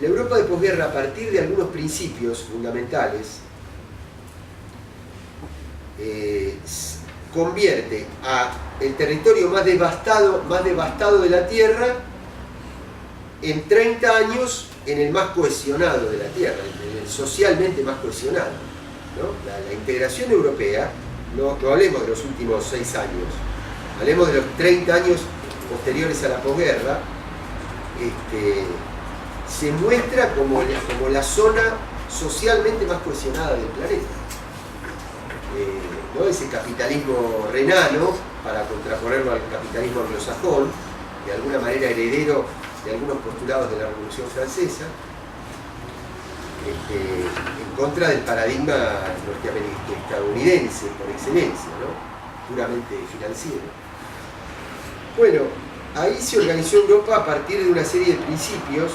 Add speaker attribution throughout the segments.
Speaker 1: la Europa de posguerra, a partir de algunos principios fundamentales, convierte a el territorio más devastado de la Tierra en 30 años en el más cohesionado de la Tierra, en el socialmente más cohesionado, ¿no? La integración europea, no hablemos de los últimos 6 años, hablemos de los 30 años posteriores a la posguerra, se muestra como la zona socialmente más cohesionada del planeta. ¿No? Ese capitalismo renano, para contraponerlo al capitalismo anglosajón, de alguna manera heredero de algunos postulados de la Revolución Francesa, en contra del paradigma estadounidense por excelencia, ¿no? Puramente financiero. Bueno, ahí se organizó Europa a partir de una serie de principios.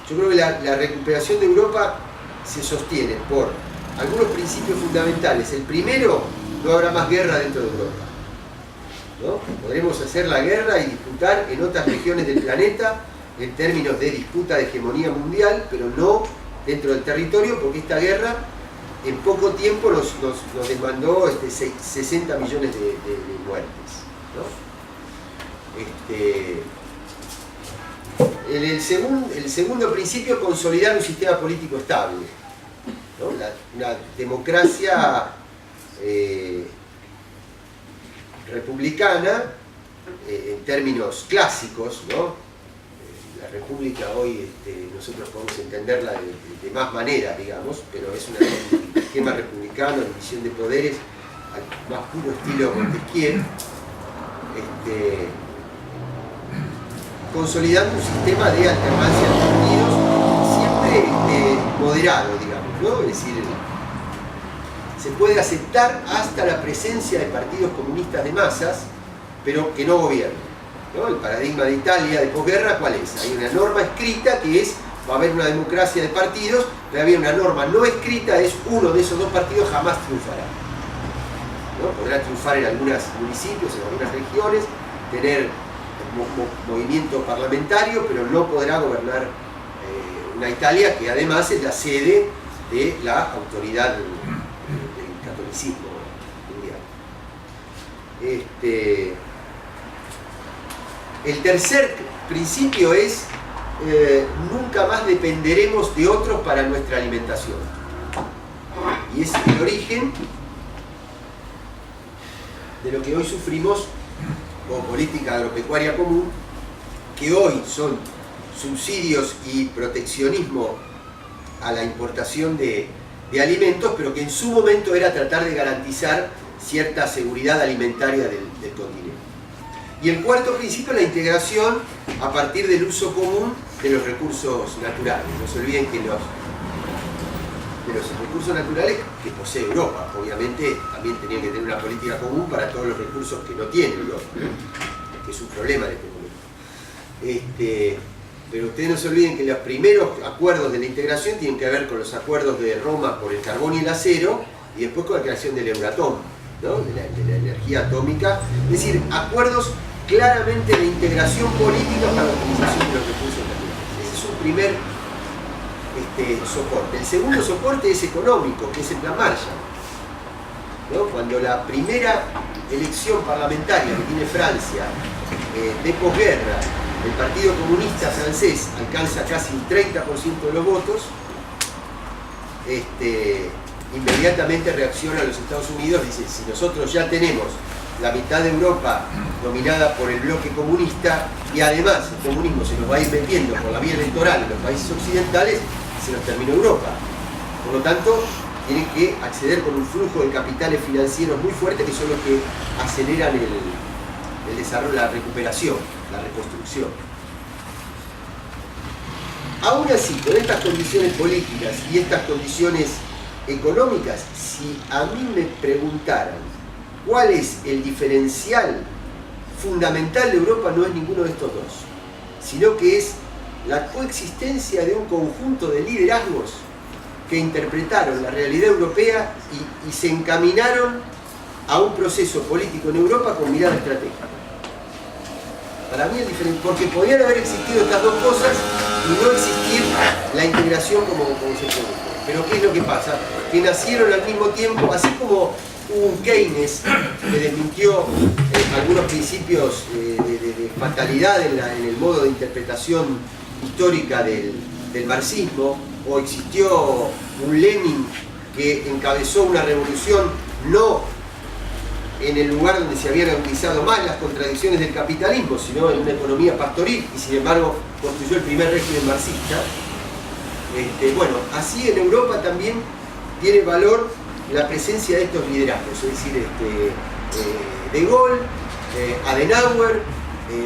Speaker 1: Yo creo que la recuperación de Europa se sostiene por algunos principios fundamentales. El primero, no habrá más guerra dentro de Europa, ¿no? Podremos hacer la guerra y disputar en otras regiones del planeta en términos de disputa de hegemonía mundial, pero no dentro del territorio, porque esta guerra en poco tiempo nos demandó 60 millones de muertes, ¿no? El segundo principio, consolidar un sistema político estable, ¿no? Una democracia republicana en términos clásicos, ¿no? La república hoy nosotros podemos entenderla de más maneras, digamos, pero es un esquema republicano, división de poderes al más puro estilo Montesquieu, consolidando un sistema de alternancia de partidos siempre moderado, digamos, ¿no? Es decir, se puede aceptar hasta la presencia de partidos comunistas de masas, pero que no gobiernan, ¿no? El paradigma de Italia de posguerra, ¿cuál es? Hay una norma escrita que es, va a haber una democracia de partidos, pero había una norma no escrita, es uno de esos dos partidos jamás triunfará, ¿no? Podrá triunfar en algunos municipios, en algunas regiones, tener movimiento parlamentario, pero no podrá gobernar una Italia que además es la sede de la autoridad del catolicismo mundial. El tercer principio es nunca más dependeremos de otros para nuestra alimentación, y es el origen de lo que hoy sufrimos como política agropecuaria común, que hoy son subsidios y proteccionismo a la importación de alimentos, pero que en su momento era tratar de garantizar cierta seguridad alimentaria del continente. Y el cuarto principio, la integración a partir del uso común de los recursos naturales. No se olviden que de los recursos naturales que posee Europa, obviamente también tenía que tener una política común para todos los recursos que no tiene Europa, que es un problema en este momento. Pero ustedes no se olviden que los primeros acuerdos de la integración tienen que ver con los acuerdos de Roma por el carbón y el acero, y después con la creación del Euratom, ¿no? de la energía atómica, es decir, acuerdos claramente de integración política para la utilización de los recursos naturales. Ese es un primer soporte. El segundo soporte es económico, que es el Plan Marshall, ¿no? Cuando la primera elección parlamentaria que tiene Francia de posguerra, el Partido Comunista francés alcanza casi un 30% de los votos, inmediatamente reacciona a los Estados Unidos, dice, si nosotros ya tenemos la mitad de Europa dominada por el bloque comunista y además el comunismo se nos va a ir metiendo por la vía electoral en los países occidentales, se nos terminó Europa. Por lo tanto, tienen que acceder con un flujo de capitales financieros muy fuerte, que son los que aceleran el desarrollo, la recuperación, la reconstrucción. Aún así, con estas condiciones políticas y estas condiciones económicas, si a mí me preguntaran cuál es el diferencial fundamental de Europa, no es ninguno de estos dos, sino que es la coexistencia de un conjunto de liderazgos que interpretaron la realidad europea y se encaminaron a un proceso político en Europa con mirada estratégica. Para mí el diferencial, porque podían haber existido estas dos cosas y no existir la integración como se produjo. Pero ¿qué es lo que pasa? Que nacieron al mismo tiempo, así como hubo un Keynes que desmintió algunos principios de fatalidad en el modo de interpretación histórica del marxismo, o existió un Lenin que encabezó una revolución no en el lugar donde se habían utilizado más las contradicciones del capitalismo, sino en una economía pastoril, y sin embargo construyó el primer régimen marxista. Bueno, así en Europa también tiene valor la presencia de estos liderazgos, es decir, De Gaulle, Adenauer,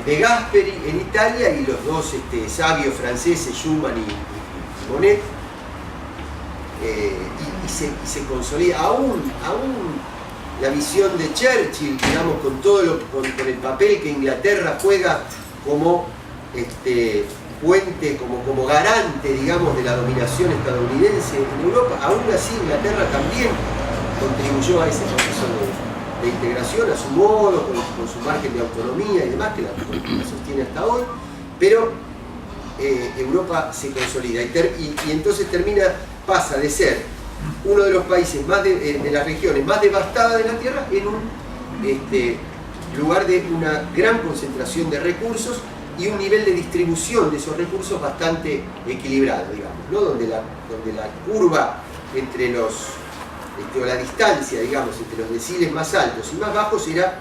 Speaker 1: De Gasperi en Italia, y los dos sabios franceses, Schuman y Monnet, y se consolida aún la visión de Churchill, digamos, con todo con el papel que Inglaterra juega como puente, como garante, digamos, de la dominación estadounidense en Europa. Aún así Inglaterra también contribuyó a ese proceso de integración a su modo, con su margen de autonomía y demás, que la sostiene hasta hoy, pero Europa se consolida y entonces pasa de ser uno de los países más de las regiones más devastadas de la Tierra en un lugar de una gran concentración de recursos y un nivel de distribución de esos recursos bastante equilibrado, digamos, ¿no? Donde la curva entre o la distancia, digamos, entre los deciles más altos y más bajos era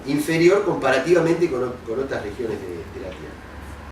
Speaker 1: inferior comparativamente con otras regiones de la Tierra.